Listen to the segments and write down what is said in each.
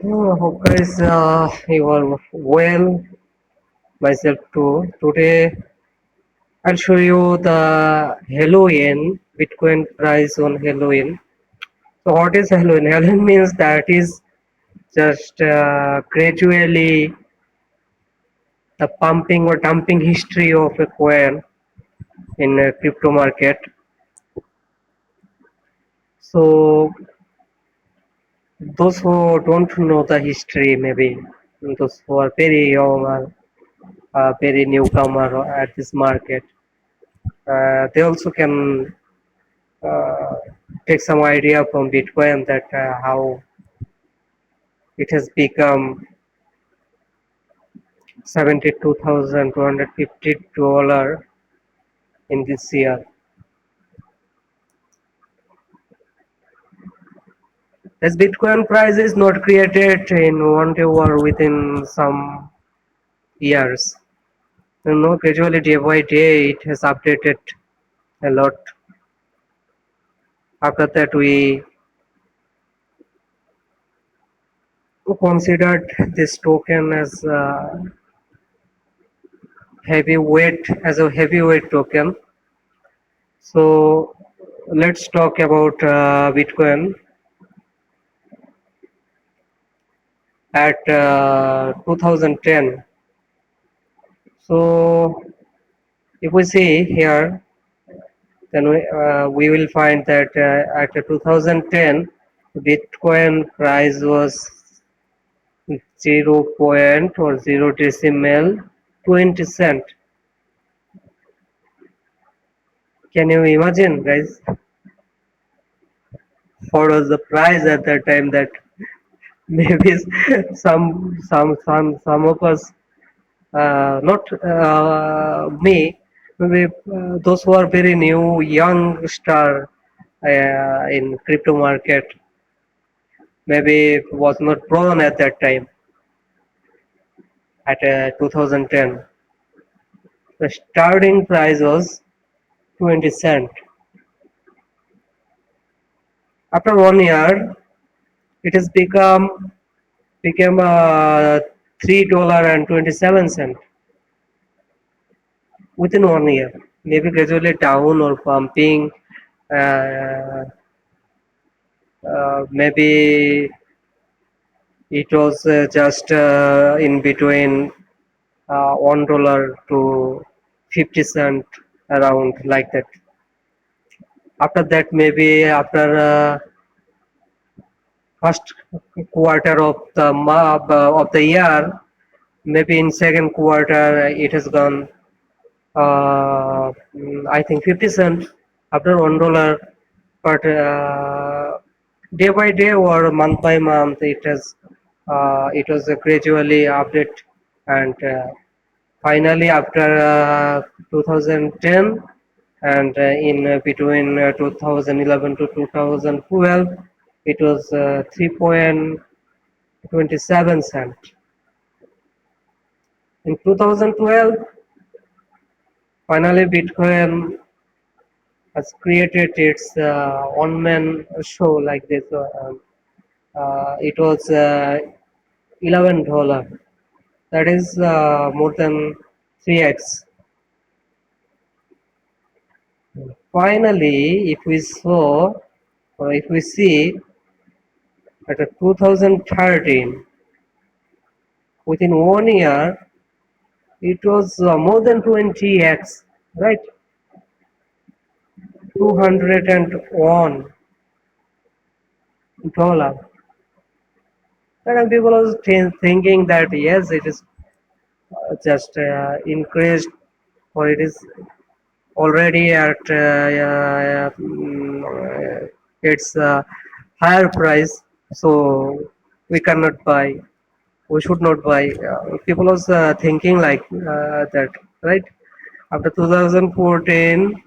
Oh, hope guys, you are well. Myself too. Today, I'll show you the Halloween Bitcoin price on Halloween. So, what is Halloween? Halloween means that is just gradually the pumping or dumping history of a coin in a crypto market. So, those who don't know the history, maybe those who are very young or very newcomer at this market. They also can uh, take some idea from Bitcoin that how it has become $72,250 in this year. As Bitcoin price is not created in one day or within some years. Gradually day by day it has updated a lot. After that we considered this token as a heavyweight token. So let's talk about Bitcoin at 2010. So if we see here, then we will find that at 2010, Bitcoin price was 0 point or 0 decimal 20 cent. Can you imagine, guys? What was the price at that time? That maybe some of us, not me, maybe those who are very new, young star in crypto market, maybe was not born at that time at 2010. The starting price was 20 cent. After 1 year, it has become $3.27 within 1 year. Maybe gradually down or pumping. Uh, Maybe it was just in between $1 to 50 cent around like that. After that, maybe after first quarter of the year, maybe in second quarter it has gone. I think 50 cent after $1, but day by day or month by month, it was gradually update and. Finally, after 2010 and in between 2011 to 2012, it was 3.27 cent. In 2012, finally Bitcoin has created its one-man show like this. It was $11. That is more than 3x. Finally, if we see at 2013, within 1 year, it was more than 20x, right? $201. And people are thinking that yes, it is just increased or it is already at its higher price, so we cannot buy. We should not buy. People was thinking like that, right? After 2014,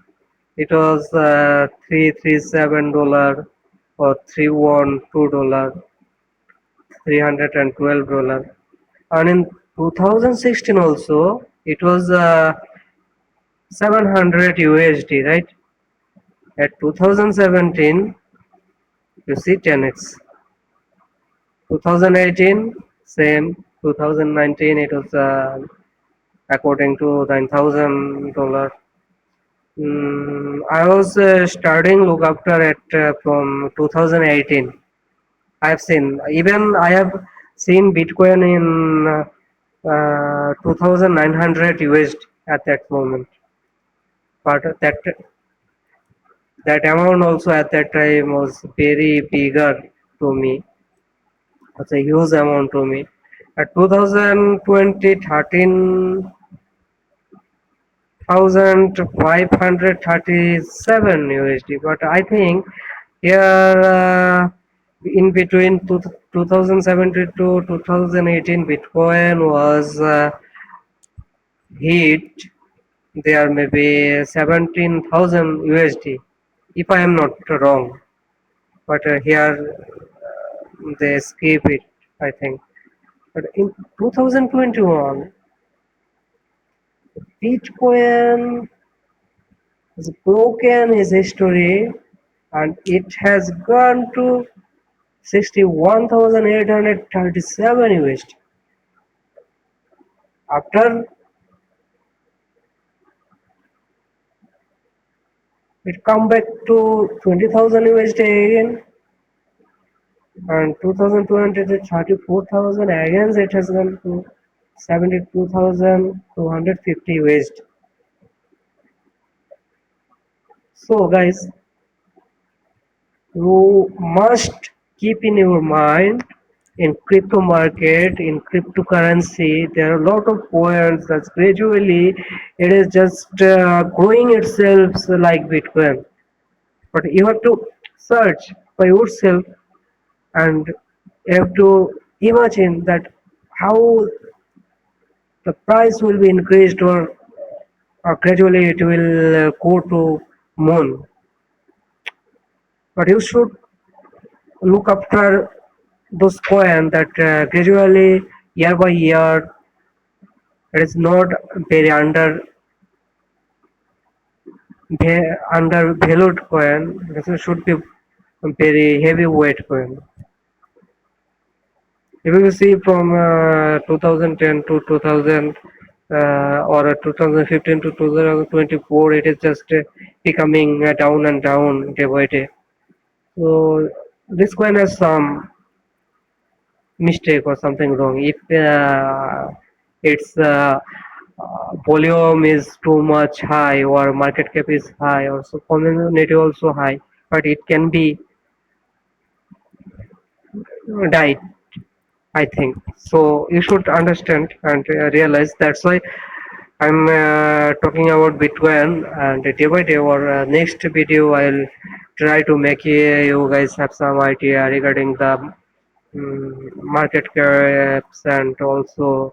it was $337 or $312, $312, and in 2016 also it was 700 USD, right? At 2017, you see 10x. 2018 same. 2019 it was according to $9,000. I was starting look after it from 2018. I've seen, even I have seen Bitcoin in 2,900 USD at that moment. But that amount also at that time was very bigger to me. It's a huge amount to me. At 2020, 13,537 USD. But I think here in between 2017 to 2018, Bitcoin was hit there maybe 17,000 USD, if I am not wrong. But here they skip it, I think. But in 2021, Bitcoin has broken his history and it has gone to 61,837 USD. After it come back to 20,000 USD again, and 2020 to 34,000 again, it has gone to 72,250 USD. So guys, you must keep in your mind, in crypto market, in cryptocurrency there are a lot of coins that gradually it is just growing itself like Bitcoin, but you have to search by yourself and you have to imagine that how the price will be increased, or gradually it will go to moon. But you should look after those coins that gradually year by year it is not very undervalued coin. This should be very heavyweight coin. If you see from 2010 to 2000 or 2015 to 2024, it is just becoming down and down day by day. So this coin has some mistake or something wrong. If its volume is too much high or market cap is high or so community also high, but it can be died, I think. So you should understand and realize that's why I'm talking about Bitcoin, and day by day or next video I'll try to make you guys have some idea regarding the market caps and also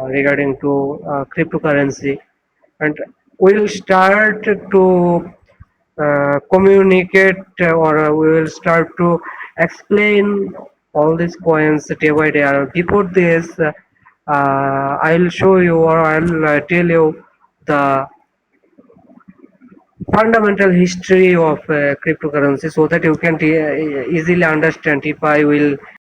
regarding to cryptocurrency, and we'll start to communicate or we will start to explain all these coins day by day. Before this, I'll show you or I'll tell you the fundamental history of cryptocurrency so that you can easily understand if I will